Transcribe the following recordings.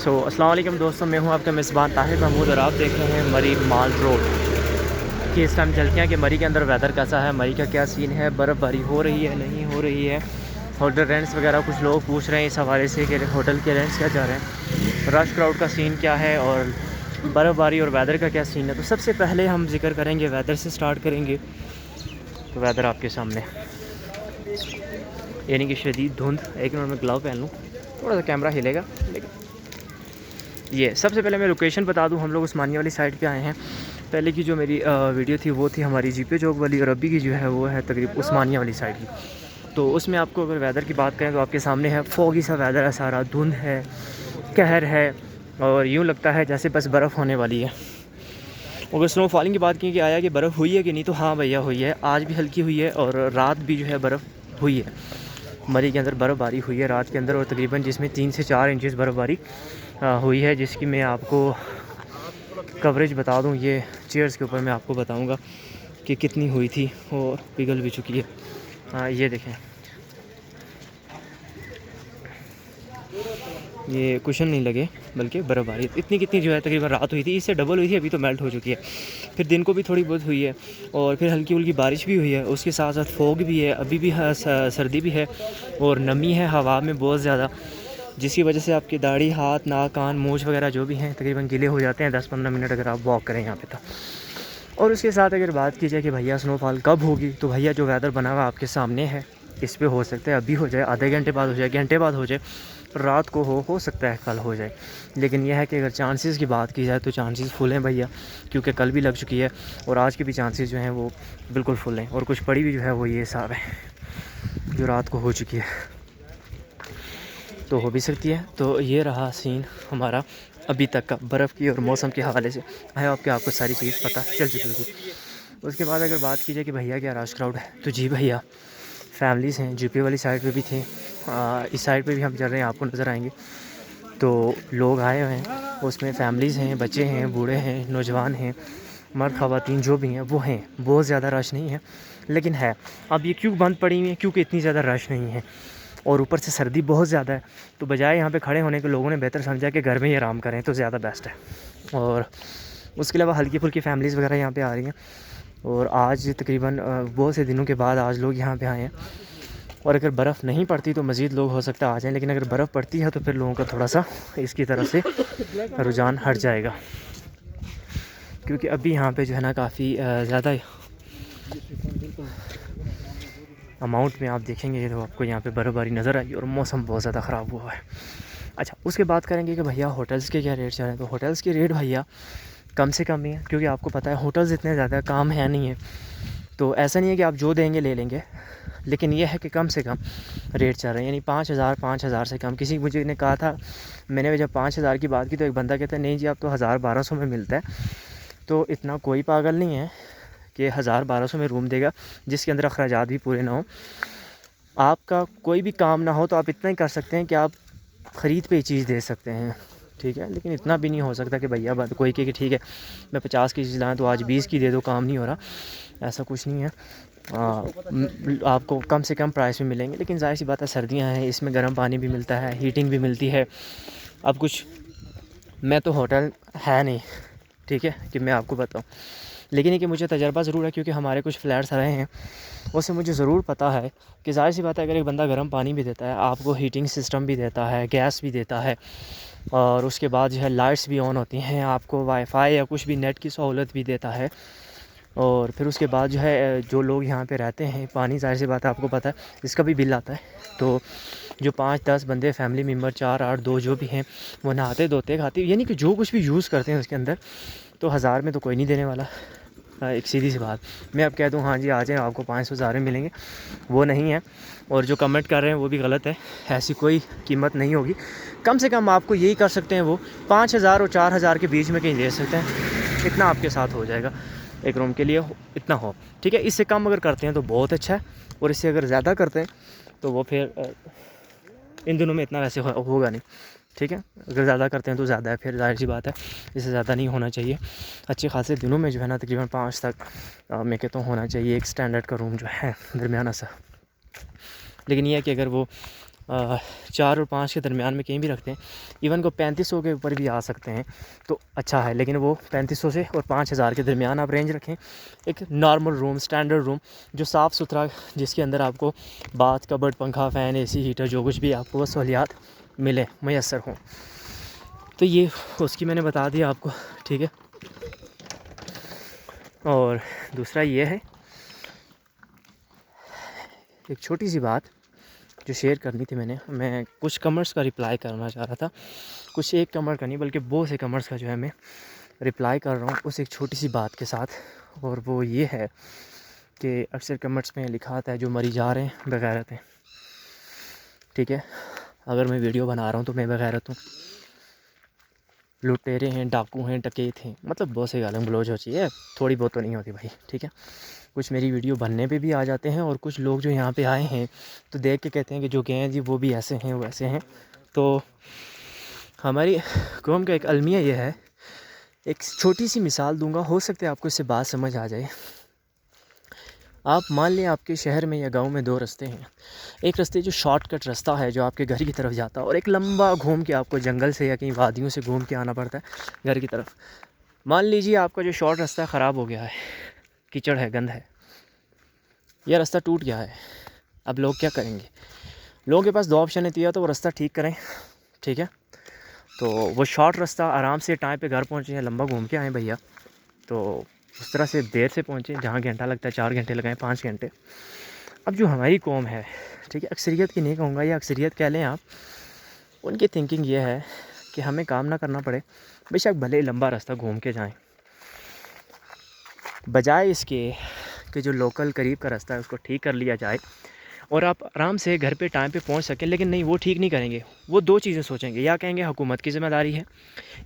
السلام علیکم دوستوں، میں ہوں آپ کا میزبان طاہر محمود اور آپ دیکھ رہے ہیں مری مال روڈ کہ اس ٹائم چلتے ہیں کہ مری کے اندر ویدر کیسا ہے، مری کا کیا سین ہے، برف باری ہو رہی ہے نہیں ہو رہی ہے، ہوٹل رینٹس وغیرہ کچھ لوگ پوچھ رہے ہیں اس حوالے سے کہ ہوٹل کے رینٹس کیا جا رہے ہیں، رش کراؤڈ کا سین کیا ہے اور برف باری اور ویدر کا کیا سین ہے۔ تو سب سے پہلے ہم ذکر کریں گے ویدر سے سٹارٹ کریں گے۔ تو ویدر آپ کے سامنے یعنی کہ شدید دھند، ایک منٹ میں گلاو پہن لوں، تھوڑا سا کیمرہ ہلے گا لیکن یہ سب سے پہلے میں لوکیشن بتا دوں، ہم لوگ عثمانیہ والی سائڈ پہ آئے ہیں۔ پہلے کی جو میری ویڈیو تھی وہ تھی ہماری جی پے چوک والی، اور ابھی کی جو ہے وہ ہے تقریباً عثمانیہ والی سائڈ کی۔ تو اس میں آپ کو اگر ویدر کی بات کریں تو آپ کے سامنے ہے فوگی سا ویدر ہے، سارا دھند ہے، قہر ہے، اور یوں لگتا ہے جیسے بس برف ہونے والی ہے۔ اگر سنو فالنگ کی بات کی کہ آیا کہ برف ہوئی ہے کہ نہیں، تو ہاں بھیا ہوئی ہے، آج بھی ہلکی ہوئی ہے اور رات بھی جو ہے برف ہوئی ہے۔ مری کے اندر برف باری ہوئی ہے رات کے اندر، اور تقریباً جس میں 3 سے 4 انچز برف باری ہوئی ہے، جس کی میں آپ کو کوریج بتا دوں، یہ چیئرز کے اوپر میں آپ کو بتاؤں گا کہ کتنی ہوئی تھی اور پگھل بھی چکی ہے۔ یہ دیکھیں، یہ کشن نہیں لگے بلکہ برف باری اتنی کتنی جو ہے تقریباً رات ہوئی تھی، اس سے ڈبل ہوئی تھی، ابھی تو میلٹ ہو چکی ہے۔ پھر دن کو بھی تھوڑی بہت ہوئی ہے، اور پھر ہلکی ہلکی بارش بھی ہوئی ہے، اس کے ساتھ ساتھ فوگ بھی ہے، ابھی بھی سردی بھی ہے، اور نمی ہے ہوا میں بہت زیادہ، جس کی وجہ سے آپ کی داڑھی، ہاتھ، ناک، کان، مونچھ وغیرہ جو بھی ہیں تقریباً گیلے ہو جاتے ہیں 10-15 منٹ اگر آپ واک کریں یہاں پہ تو۔ اور اس کے ساتھ اگر بات کی جائے کہ بھیا سنو فال کب ہوگی، تو بھیا جو ویدر بنا ہوا آپ کے سامنے ہے، اس پہ ہو سکتا ہے ابھی ہو جائے، آدھے گھنٹے بعد ہو جائے، گھنٹے بعد ہو جائے، رات کو ہو سکتا ہے کل ہو جائے۔ لیکن یہ ہے کہ اگر چانسز کی بات کی جائے تو چانسز فل ہیں بھیا، کیونکہ کل بھی لگ چکی ہے اور آج کے بھی چانسز جو ہیں وہ بالکل فل ہیں، اور کچھ پڑی بھی جو ہے وہ یہ حساب ہے جو رات کو ہو چکی ہے، تو ہو بھی سکتی ہے۔ تو یہ رہا سین ہمارا ابھی تک کا برف کی اور موسم کے حوالے سے، ہے آپ کو ساری چیز پتہ چل چکی ہوگی۔ اس کے بعد اگر بات کی جائے کہ بھیا کیا رش کراؤڈ ہے، تو جی بھیا فیملیز ہیں، جی پی والی سائڈ پہ بھی تھے، اس سائڈ پہ بھی ہم چل رہے ہیں، آپ کو نظر آئیں گے۔ تو لوگ آئے ہوئے ہیں، اس میں فیملیز ہیں، بچے ہیں، بوڑھے ہیں، نوجوان ہیں، مرد خواتین جو بھی ہیں وہ ہیں، بہت زیادہ رش نہیں ہے لیکن ہے۔ اب یہ کیوں بند پڑی ہوئی ہیں، کیونکہ اتنی زیادہ رش نہیں ہے، اور اوپر سے سردی بہت زیادہ ہے، تو بجائے یہاں پہ کھڑے ہونے کے لوگوں نے بہتر سمجھا کہ گھر میں ہی آرام کریں تو زیادہ بیسٹ ہے۔ اور اس کے علاوہ ہلکی پھلکی فیملیز وغیرہ یہاں پہ آ رہی ہیں، اور آج تقریباً بہت سے دنوں کے بعد آج لوگ یہاں پہ آئے ہیں، اور اگر برف نہیں پڑتی تو مزید لوگ ہو سکتا ہے آ جائیں، لیکن اگر برف پڑتی ہے تو پھر لوگوں کا تھوڑا سا اس کی طرف سے رجحان ہٹ جائے گا، کیونکہ ابھی یہاں پہ جو ہے نا کافی زیادہ اماؤنٹ میں آپ دیکھیں گے تو آپ کو یہاں پہ برف باری نظر آئی، اور موسم بہت زیادہ خراب ہوا ہے۔ اچھا، اس کے بعد کریں گے کہ بھیا ہوٹلز کے کیا ریٹ چل رہے ہیں، تو ہوٹلز کے ریٹ بھیا کم سے کم ہی ہیں، کیونکہ آپ کو پتہ ہے ہوٹلز اتنے زیادہ کام ہے نہیں ہے، تو ایسا نہیں ہے کہ آپ جو دیں گے لے لیں گے، لیکن یہ ہے کہ کم سے کم ریٹ چل رہے ہیں، یعنی 5,000 سے کم۔ کسی مجھے نے کہا تھا، میں نے جب 5,000 کی بات کی تو ایک بندہ کہتا ہے نہیں جی آپ تو 1,000-1,200 میں ملتا ہے، تو اتنا کوئی پاگل نہیں ہے کہ 1,000-1,200 میں روم دے گا جس کے اندر اخراجات بھی پورے نہ ہوں۔ آپ کا کوئی بھی کام نہ ہو تو آپ اتنا ہی کر سکتے ہیں کہ آپ خرید پہ ہی چیز دے سکتے ہیں، ٹھیک ہے، لیکن اتنا بھی نہیں ہو سکتا کہ بھیا کوئی کہ ٹھیک ہے میں 50 کی چیز لائیں تو آج 20 کی دے دو، کام نہیں ہو رہا، ایسا کچھ نہیں ہے۔ آپ کو کم سے کم پرائس میں ملیں گے، لیکن ظاہر سی بات ہے سردیاں ہیں، اس میں گرم پانی بھی ملتا ہے، ہیٹنگ بھی ملتی ہے۔ اب کچھ میں تو ہوٹل ہے نہیں، ٹھیک ہے، کہ میں آپ کو بتاؤں، لیکن یہ کہ مجھے تجربہ ضرور ہے، کیونکہ ہمارے کچھ فلیٹس رہے ہیں، اس سے مجھے ضرور پتہ ہے کہ ظاہر سی بات ہے اگر ایک بندہ گرم پانی بھی دیتا ہے، آپ کو ہیٹنگ سسٹم بھی دیتا ہے، گیس بھی دیتا ہے، اور اس کے بعد جو ہے لائٹس بھی آن ہوتی ہیں، آپ کو وائی فائی یا کچھ بھی نیٹ کی سہولت بھی دیتا ہے، اور پھر اس کے بعد جو ہے جو لوگ یہاں پہ رہتے ہیں، پانی ظاہر سی بات ہے آپ کو پتہ ہے اس کا بھی بل آتا ہے، تو جو 5-10 بندے فیملی ممبر 4-8-2 جو بھی ہیں وہ نہاتے دھوتے کھاتے، یعنی کہ جو کچھ بھی یوز کرتے ہیں اس کے اندر، تو 1,000 میں تو کوئی نہیں دینے والا۔ ایک سیدھی سی بات میں اب کہہ دوں ہاں جی آ جائیں آپ کو 500 میں ملیں گے، وہ نہیں ہے، اور جو کمنٹ کر رہے ہیں وہ بھی غلط ہے، ایسی کوئی قیمت نہیں ہوگی۔ کم سے کم آپ کو یہی کر سکتے ہیں، وہ 5,000 اور 4,000 کے بیچ میں کہیں دے سکتے ہیں، اتنا آپ کے ساتھ ہو جائے گا ایک روم کے لیے، اتنا ہو، ٹھیک ہے۔ اس سے کم اگر کرتے ہیں تو بہت اچھا ہے، اور اس سے اگر زیادہ کرتے ہیں تو وہ پھر ان دنوں میں اتنا ویسے ہوگا نہیں، ٹھیک ہے، اگر زیادہ کرتے ہیں تو زیادہ ہے، پھر ظاہر سی بات ہے اس سے زیادہ نہیں ہونا چاہیے۔ اچھے خاصے دنوں میں جو ہے نا تقریباً 5 تک میں کہتا ہوں ہونا چاہیے ایک سٹینڈرڈ کا روم جو ہے درمیانہ سا، لیکن یہ ہے کہ اگر وہ 4 اور 5 کے درمیان میں کہیں بھی رکھتے ہیں، ایون کو 3500 کے اوپر بھی آ سکتے ہیں تو اچھا ہے، لیکن وہ 3500 سے اور 5000 کے درمیان آپ رینج رکھیں. ایک نارمل روم، اسٹینڈرڈ روم جو صاف ستھرا، جس کے اندر آپ کو باتھ، کبڈ، پنکھا، فین، اے سی، ہیٹر، جو کچھ بھی آپ کو وہ سہولیات ملے، میسر ہوں. تو یہ اس کی میں نے بتا دیا آپ کو، ٹھیک ہے. اور دوسرا یہ ہے ایک چھوٹی سی بات جو شیئر کرنی تھی، میں کچھ کمنٹس کا رپلائی کرنا چاہ رہا تھا، کچھ ایک کمنٹ کا نہیں بلکہ بہت سے کمنٹس کا جو ہے میں رپلائی کر رہا ہوں اس ایک چھوٹی سی بات کے ساتھ. اور وہ یہ ہے کہ اکثر کمنٹس میں لکھا آتا ہے جو مری جا رہے ہیں بغیرت ہیں. ٹھیک ہے، اگر میں ویڈیو بنا رہا ہوں تو میں بغیرت ہوں، لٹیرے ہیں، ڈاکو ہیں، ڈکیت ہیں، مطلب بہت سے گالم گلوچ ہوتی ہے، تھوڑی بہت تو نہیں ہوتی بھائی. ٹھیک ہے، کچھ میری ویڈیو بننے پہ بھی آ جاتے ہیں، اور کچھ لوگ جو یہاں پہ آئے ہیں تو دیکھ کے کہتے ہیں کہ جو گئے ہیں جی وہ بھی ایسے ہیں، وہ ایسے ہیں. تو ہماری قوم کا ایک المیہ یہ ہے، ایک چھوٹی سی مثال دوں گا، ہو سکتا ہے آپ کو اس سے بات سمجھ آ جائے. آپ مان لیں آپ کے شہر میں یا گاؤں میں 2 رستے ہیں. ایک رستے جو شارٹ کٹ رستہ ہے جو آپ کے گھر کی طرف جاتا ہے، اور ایک لمبا گھوم کے آپ کو جنگل سے یا کہیں وادیوں سے گھوم کے آنا پڑتا ہے گھر کی طرف. مان لیجیے آپ کا جو شارٹ رستہ خراب ہو گیا ہے، کیچڑ ہے، گند ہے، یہ رستہ ٹوٹ گیا ہے. اب لوگ کیا کریں گے؟ لوگوں کے پاس 2 آپشن ہوتی ہے، تو وہ رستہ ٹھیک کریں، ٹھیک ہے، تو وہ شارٹ رستہ آرام سے ٹائم پہ گھر پہنچے ہیں، لمبا گھوم کے آئیں بھیا، تو اس طرح سے دیر سے پہنچیں، جہاں گھنٹہ لگتا ہے 4 گھنٹے لگائیں، 5 گھنٹے. اب جو ہماری قوم ہے، ٹھیک ہے، اکثریت کی نہیں کہوں گا، یا اکثریت کہہ لیں آپ، ان کی تھنکنگ یہ ہے کہ ہمیں کام نہ کرنا پڑے، بے شک بھلے لمبا راستہ گھوم کے جائیں، بجائے اس کے کہ جو لوکل قریب کا راستہ ہے اس کو ٹھیک کر لیا جائے اور آپ آرام سے گھر پہ ٹائم پہ پہنچ سکیں. لیکن نہیں، وہ ٹھیک نہیں کریں گے. وہ 2 چیزیں سوچیں گے، یا کہیں گے حکومت کی ذمہ داری ہے،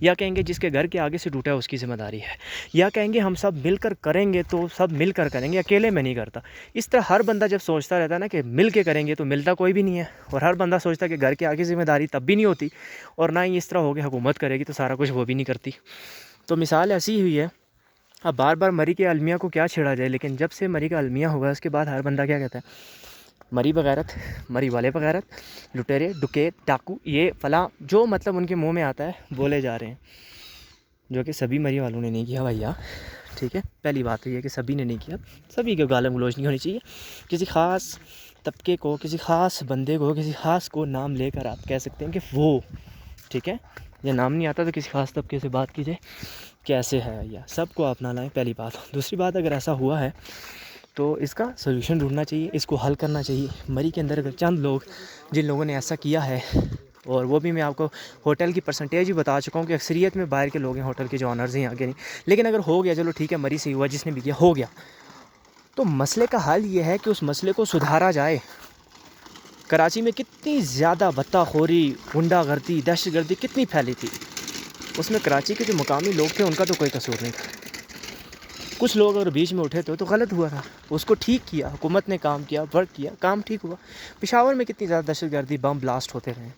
یا کہیں گے جس کے گھر کے آگے سے ٹوٹا ہے اس کی ذمہ داری ہے، یا کہیں گے ہم سب مل کر کریں گے تو سب مل کر کریں گے، اکیلے میں نہیں کرتا. اس طرح ہر بندہ جب سوچتا رہتا ہے نا کہ مل کے کریں گے تو ملتا کوئی بھی نہیں ہے، اور ہر بندہ سوچتا ہے کہ گھر کے آگے ذمہ داری تب بھی نہیں ہوتی، اور نہ ہی اس طرح ہو کہ حکومت کرے گی تو سارا کچھ وہ بھی نہیں کرتی. تو مثال ایسی ہی ہوئی ہے. اب بار بار مری کے المیہ کو کیا چھیڑا جائے، لیکن جب سے مری کا المیہ ہوگا اس کے بعد ہر بندہ کیا کہتا ہے، مری بغیرت، مری والے بغیرت، لٹیرے، ڈکیت، ڈاکو، یہ فلاں، جو مطلب ان کے منہ میں آتا ہے بولے جا رہے ہیں، جو کہ سبھی مری والوں نے نہیں کیا بھیا. ٹھیک ہے، پہلی بات تو یہ ہے کہ سبھی نے نہیں کیا، سبھی کے گالم گلوچ نہیں ہونی چاہیے. کسی خاص طبقے کو، کسی خاص بندے کو، کسی خاص کو نام لے کر آپ کہہ سکتے ہیں کہ وہ، ٹھیک ہے، یا نام نہیں آتا تو کسی خاص طبقے سے بات کیجیے کیسے ہے، یا سب کو اپنا لائیں، پہلی بات. دوسری بات، اگر ایسا ہوا ہے تو اس کا سولوشن ڈھونڈنا چاہیے، اس کو حل کرنا چاہیے. مری کے اندر اگر چند لوگ جن لوگوں نے ایسا کیا ہے، اور وہ بھی میں آپ کو ہوٹل کی پرسنٹیج بھی بتا چکا ہوں کہ اکثریت میں باہر کے لوگ ہیں، ہوٹل کے جو آنرز ہیں آگے نہیں. لیکن اگر ہو گیا، چلو ٹھیک ہے، مری سے ہوا، جس نے بھی کیا ہو گیا، تو مسئلے کا حل یہ ہے کہ اس مسئلے کو سدھارا جائے. کراچی میں کتنی زیادہ بتہ خوری، غنڈہ گردی، دہشت گردی کتنی پھیلی تھی، اس میں کراچی کے جو مقامی لوگ تھے ان کا تو کوئی قصور نہیں تھا. کچھ لوگ اگر بیچ میں اٹھے تو غلط ہوا تھا، اس کو ٹھیک کیا، حکومت نے کام کیا، ورک کیا، کام ٹھیک ہوا. پشاور میں کتنی زیادہ دہشت گردی، بم بلاسٹ ہوتے رہے،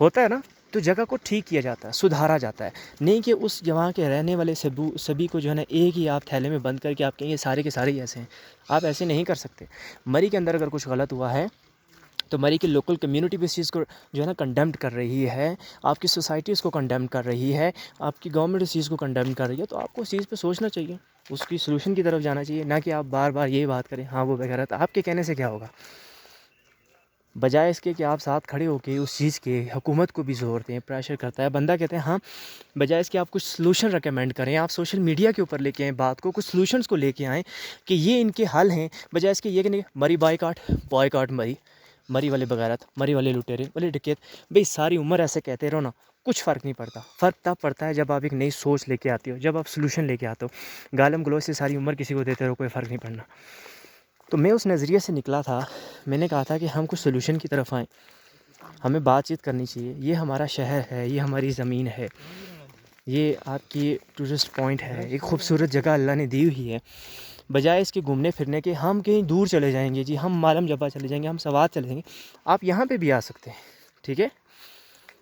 ہوتا ہے نا، تو جگہ کو ٹھیک کیا جاتا ہے، سدھارا جاتا ہے. نہیں کہ اس جہاں کے رہنے والے سبھی کو جو ہے نا ایک ہی آپ تھیلے میں بند کر کے آپ کہیں یہ سارے کے سارے ہی ایسے ہیں. آپ ایسے نہیں کر سکتے. مری کے اندر اگر کچھ غلط ہوا ہے تو مری کی لوکل کمیونٹی بھی اس چیز کو جو ہے نا کنڈیمڈ کر رہی ہے، آپ کی سوسائٹی اس کو کنڈیم کر رہی ہے، آپ کی گورنمنٹ اس چیز کو کنڈیم کر رہی ہے. تو آپ کو اس چیز پہ سوچنا چاہیے، اس کی سلوشن کی طرف جانا چاہیے، نہ کہ آپ بار بار یہی بات کریں ہاں وہ وغیرہ. تو آپ کے کہنے سے کیا ہوگا؟ بجائے اس کے کہ آپ ساتھ کھڑے ہو کے اس چیز کے حکومت کو بھی زور دیں، پریشر کرتا ہے بندہ، کہتے ہیں ہاں، بجائے اس کے آپ کچھ سلوشن ریکمینڈ کریں، آپ سوشل میڈیا کے اوپر لے کے آئیں بات کو، کچھ سلوشنس کو لے کے آئیں کہ یہ ان کے حل ہیں. بجائے اس کے یہ کہ نہیں، مری بوائے کاٹ مری، مری والے بغیرت، مری والے لٹیرے والے ڈکیت. بھئی ساری عمر ایسے کہتے رہو نا، کچھ فرق نہیں پڑتا. فرق تب پڑتا ہے جب آپ ایک نئی سوچ لے کے آتے ہو، جب آپ سلوشن لے کے آتے ہو. گالم گلوچ سے ساری عمر کسی کو دیتے رہو، کوئی فرق نہیں پڑنا. تو میں اس نظریے سے نکلا تھا، میں نے کہا تھا کہ ہم کچھ سلوشن کی طرف آئیں، ہمیں بات چیت کرنی چاہیے. یہ ہمارا شہر ہے، یہ ہماری زمین ہے، یہ آپ کی ٹورسٹ پوائنٹ ہے، ایک خوبصورت جگہ اللہ نے دی ہوئی ہے. بجائے اس کے گھومنے پھرنے کے ہم کہیں دور چلے جائیں گے جی، ہم مالم جبا چلے جائیں گے، ہم سوات چلے جائیں گے. آپ یہاں پہ بھی آ سکتے ہیں، ٹھیک ہے،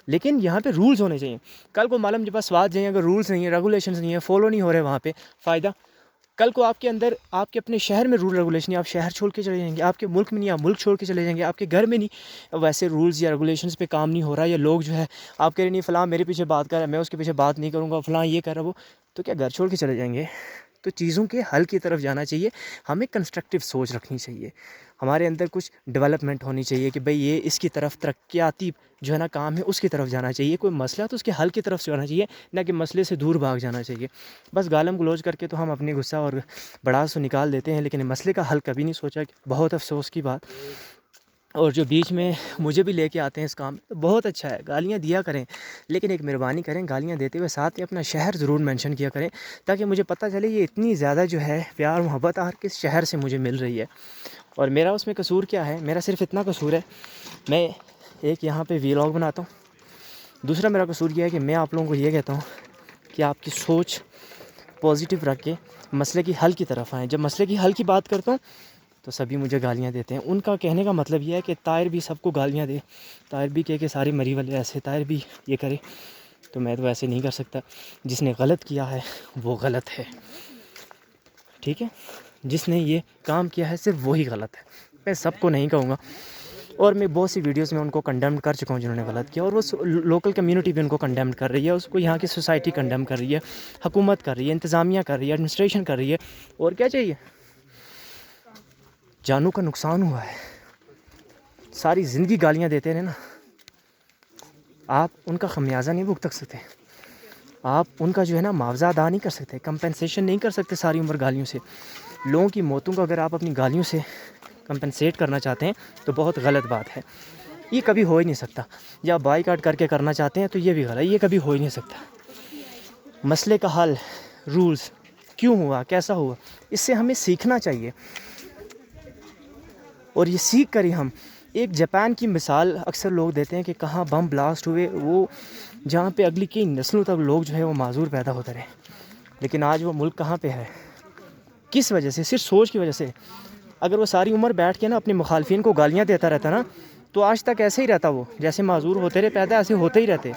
لیکن یہاں پہ رولز ہونے چاہیے. کل کو مالم جبا سوات جائیں، اگر رولز نہیں ہیں، ریگولیشنز نہیں ہیں، فالو نہیں ہو رہے وہاں پہ، فائدہ کل کو آپ کے اندر آپ کے اپنے شہر میں رول ریگولیشن نہیں، آپ شہر چھوڑ کے چلے جائیں گے، آپ کے ملک میں نہیں، آپ ملک چھوڑ کے چلے جائیں گے، آپ کے گھر میں نہیں ویسے رولز یا ریگولیشنز پہ کام نہیں ہو رہا، یا لوگ جو ہے آپ کہہ رہے نہیں فلاں میرے پیچھے بات کر رہا ہے، میں اس کے پیچھے بات نہیں کروں گا، فلاں یہ کر رہا وہ، تو کیا گھر چھوڑ کے چلے جائیں گے؟ تو چیزوں کے حل کی طرف جانا چاہیے، ہمیں کنسٹرکٹیو سوچ رکھنی چاہیے، ہمارے اندر کچھ ڈیولپمنٹ ہونی چاہیے کہ بھئی یہ اس کی طرف ترقیاتی جو ہے نا کام ہے اس کی طرف جانا چاہیے، کوئی مسئلہ تو اس کے حل کی طرف سے جانا چاہیے، نہ کہ مسئلے سے دور بھاگ جانا چاہیے۔ بس گالم گلوچ کر کے تو ہم اپنی غصہ اور بڑاس تو نکال دیتے ہیں، لیکن مسئلے کا حل کبھی نہیں سوچا، کہ بہت افسوس کی بات۔ اور جو بیچ میں مجھے بھی لے کے آتے ہیں اس کام تو بہت اچھا ہے، گالیاں دیا کریں، لیکن ایک مہربانی کریں، گالیاں دیتے ہوئے ساتھ ہی اپنا شہر ضرور مینشن کیا کریں، تاکہ مجھے پتہ چلے یہ اتنی زیادہ جو ہے پیار محبت ہر کس شہر سے مجھے مل رہی ہے۔ اور میرا اس میں قصور کیا ہے؟ میرا صرف اتنا قصور ہے، میں ایک یہاں پہ ویلاگ بناتا ہوں، دوسرا میرا قصور یہ ہے کہ میں آپ لوگوں کو یہ کہتا ہوں کہ آپ کی سوچ پازیٹیو رکھ کے مسئلے کی حل کی طرف آئیں۔ جب مسئلے کی حل کی بات کرتا ہوں تو سبھی مجھے گالیاں دیتے ہیں، ان کا کہنے کا مطلب یہ ہے کہ طاہر بھی سب کو گالیاں دے، طاہر بھی کہے کہ ساری مری والے ایسے، طاہر بھی یہ کرے، تو میں تو ایسے نہیں کر سکتا۔ جس نے غلط کیا ہے وہ غلط ہے، ٹھیک ہے، جس نے یہ کام کیا ہے صرف وہی غلط ہے، میں سب کو نہیں کہوں گا۔ اور میں بہت سی ویڈیوز میں ان کو کنڈیم کر چکا ہوں جنہوں نے غلط کیا، اور وہ لوکل کمیونٹی بھی ان کو کنڈیم کر رہی ہے، اس کو یہاں کی سوسائٹی کنڈیم کر رہی ہے، حکومت کر رہی ہے، انتظامیہ کر رہی ہے، ایڈمنسٹریشن کر رہی ہے، اور کیا چاہیے؟ جانوں کا نقصان ہوا ہے، ساری زندگی گالیاں دیتے رہے نا، آپ ان کا خمیازہ نہیں بھگت سکتے، آپ ان کا جو ہے نا معاوضہ ادا نہیں کر سکتے، کمپنسیشن نہیں کر سکتے ساری عمر گالیوں سے۔ لوگوں کی موتوں کو اگر آپ اپنی گالیوں سے کمپنسیٹ کرنا چاہتے ہیں تو بہت غلط بات ہے، یہ کبھی ہو ہی نہیں سکتا، یا بائی کاٹ کر کے کرنا چاہتے ہیں تو یہ بھی غلط ہے، یہ کبھی ہو ہی نہیں سکتا۔ مسئلے کا حل، رولز کیوں ہوا، کیسا ہوا، اس سے ہمیں سیکھنا چاہیے، اور یہ سیکھ کر ہی ہم ایک جاپان کی مثال اکثر لوگ دیتے ہیں کہ کہاں بم بلاسٹ ہوئے، وہ جہاں پہ اگلی کئی نسلوں تک لوگ جو ہے وہ معذور پیدا ہوتے رہے، لیکن آج وہ ملک کہاں پہ ہے؟ کس وجہ سے؟ صرف سوچ کی وجہ سے۔ اگر وہ ساری عمر بیٹھ کے نا اپنے مخالفین کو گالیاں دیتا رہتا نا تو آج تک ایسے ہی رہتا، وہ جیسے معذور ہوتے رہے پیدا ایسے ہوتے ہی رہتے،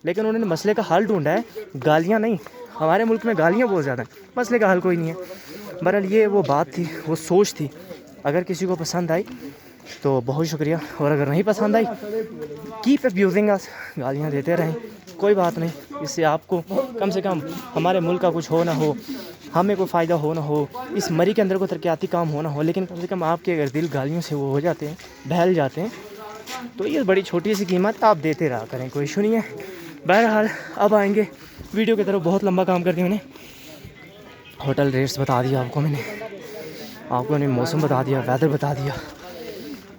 لیکن انہوں نے مسئلے کا حل ڈھونڈا ہے، گالیاں نہیں۔ ہمارے ملک میں گالیاں بہت زیادہ ہیں، مسئلے کا حل کوئی نہیں ہے۔ بہرحال یہ وہ بات تھی، وہ سوچ تھی، اگر کسی کو پسند آئی تو بہت شکریہ، اور اگر نہیں پسند آئی کیپ ابیوزنگ اس، گالیاں دیتے رہیں، کوئی بات نہیں، اس سے آپ کو کم سے کم ہمارے ملک کا کچھ ہو نہ ہو، ہمیں کوئی فائدہ ہو نہ ہو، اس مری کے اندر کوئی ترقیاتی کام ہو نہ ہو، لیکن کم سے کم آپ کے اگر دل گالیوں سے وہ ہو جاتے ہیں، بہل جاتے ہیں، تو یہ بڑی چھوٹی سی قیمت آپ دیتے رہا کریں، کوئی ایشو نہیں ہے۔ بہرحال اب آئیں گے ویڈیو کی طرف، بہت لمبا کام کر دیا میں نے، ہوٹل ریٹس بتا دیا آپ کو، میں نے آپ کو موسم بتا دیا، ویدر بتا دیا۔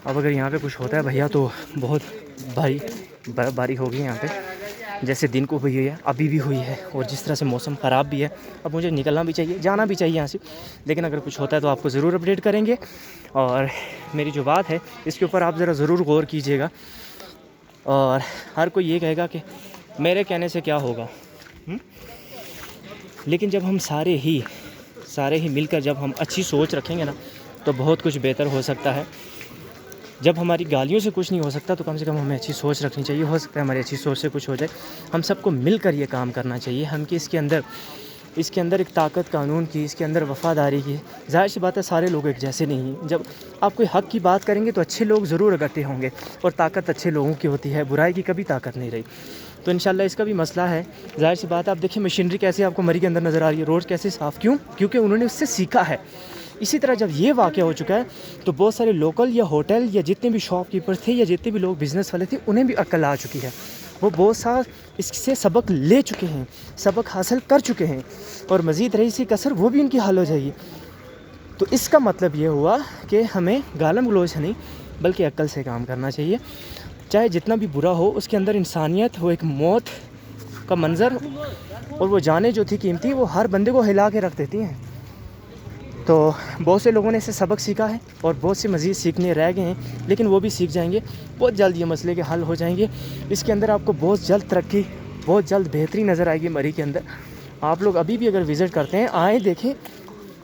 اب اگر یہاں پہ کچھ ہوتا ہے بھیا تو بہت بھاری برف باری ہوگی یہاں پہ، جیسے دن کو ہوئی ہے ابھی بھی ہوئی ہے، اور جس طرح سے موسم خراب بھی ہے، اب مجھے نکلنا بھی چاہیے، جانا بھی چاہیے یہاں سے، لیکن اگر کچھ ہوتا ہے تو آپ کو ضرور اپڈیٹ کریں گے، اور میری جو بات ہے اس کے اوپر آپ ذرا ضرور غور کیجیے گا، اور ہر کوئی یہ کہے گا کہ میرے کہنے سے کیا ہوگا، لیکن جب ہم سارے ہی مل کر جب ہم اچھی سوچ رکھیں گے نا تو بہت کچھ بہتر ہو سکتا ہے۔ جب ہماری گالیوں سے کچھ نہیں ہو سکتا تو کم سے کم ہمیں اچھی سوچ رکھنی چاہیے، ہو سکتا ہے ہماری اچھی سوچ سے کچھ ہو جائے، ہم سب کو مل کر یہ کام کرنا چاہیے، ہم کہ اس کے اندر ایک طاقت قانون کی، اس کے اندر وفاداری کی، ظاہر سی بات ہے سارے لوگ ایک جیسے نہیں ہیں، جب آپ کوئی حق کی بات کریں گے تو اچھے لوگ ضرور اکٹھے ہوں گے، اور طاقت اچھے لوگوں کی ہوتی ہے، برائی کی کبھی طاقت نہیں رہی، تو انشاءاللہ اس کا بھی مسئلہ ہے، ظاہر سی بات ہے۔ آپ دیکھیں مشینری کیسے آپ کو مری کے اندر نظر آ رہی ہے، روڈ کیسے صاف، کیونکہ انہوں نے اس سے سیکھا ہے۔ اسی طرح جب یہ واقعہ ہو چکا ہے تو بہت سارے لوکل یا ہوٹل یا جتنے بھی شاپ کیپر تھے یا جتنے بھی لوگ بزنس والے تھے انہیں بھی عقل آ چکی ہے، وہ بہت سا اس سے سبق لے چکے ہیں، سبق حاصل کر چکے ہیں، اور مزید رہی سی کسر وہ بھی ان کی حل ہو جائے گی۔ تو اس کا مطلب یہ ہوا کہ ہمیں گالم گلوچ نہیں بلکہ عقل سے کام کرنا چاہیے، چاہے جتنا بھی برا ہو اس کے اندر انسانیت، وہ ایک موت کا منظر، اور وہ جانیں جو تھی قیمتی وہ ہر بندے کو ہلا کے رکھ دیتی ہیں۔ تو بہت سے لوگوں نے اس سے سبق سیکھا ہے، اور بہت سے مزید سیکھنے رہ گئے ہیں، لیکن وہ بھی سیکھ جائیں گے، بہت جلد یہ مسئلے کے حل ہو جائیں گے۔ اس کے اندر آپ کو بہت جلد ترقی، بہت جلد بہتری نظر آئے گی مری کے اندر۔ آپ لوگ ابھی بھی اگر وزٹ کرتے ہیں آئیں دیکھیں،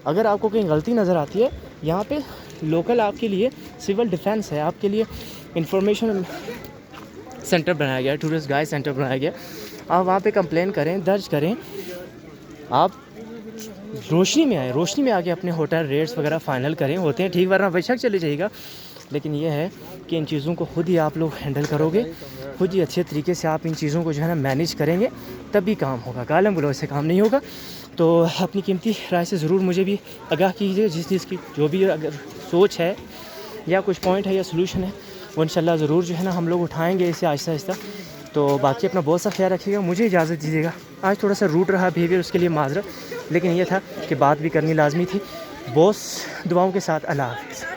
اگر آپ کو کہیں غلطی نظر آتی ہے یہاں پہ لوکل آپ کے لیے سول ڈیفینس ہے، آپ کے لیے انفارمیشن سینٹر بنایا گیا ہے، ٹورسٹ گائیڈ سینٹر بنایا گیا، آپ وہاں پہ کمپلین کریں، درج کریں، آپ روشنی میں آئیں، روشنی میں آ کے اپنے ہوٹل ریٹس وغیرہ فائنل کریں، ہوتے ہیں ٹھیک ورنہ بے شک چلے جائے گا، لیکن یہ ہے کہ ان چیزوں کو خود ہی آپ لوگ ہینڈل کرو گے، خود ہی اچھے طریقے سے آپ ان چیزوں کو جو ہے نا مینیج کریں گے، تبھی کام ہوگا، گالم گلوچ سے کام نہیں ہوگا۔ تو اپنی قیمتی رائے سے ضرور مجھے بھی آگاہ کیجیے، جس چیز کی جو بھی اگر سوچ ہے یا کچھ پوائنٹ ہے یا سلوشن ہے وہ انشاءاللہ ضرور جو ہے نا ہم لوگ اٹھائیں گے اسے آہستہ آہستہ۔ تو باقی اپنا بہت سا خیال رکھیے گا، مجھے اجازت دیجیے گا، آج تھوڑا سا روٹ رہا بیہیویئر، اس کے لیے معذرت، لیکن یہ تھا کہ بات بھی کرنی لازمی تھی۔ بہت دعاؤں کے ساتھ، اللہ حافظ۔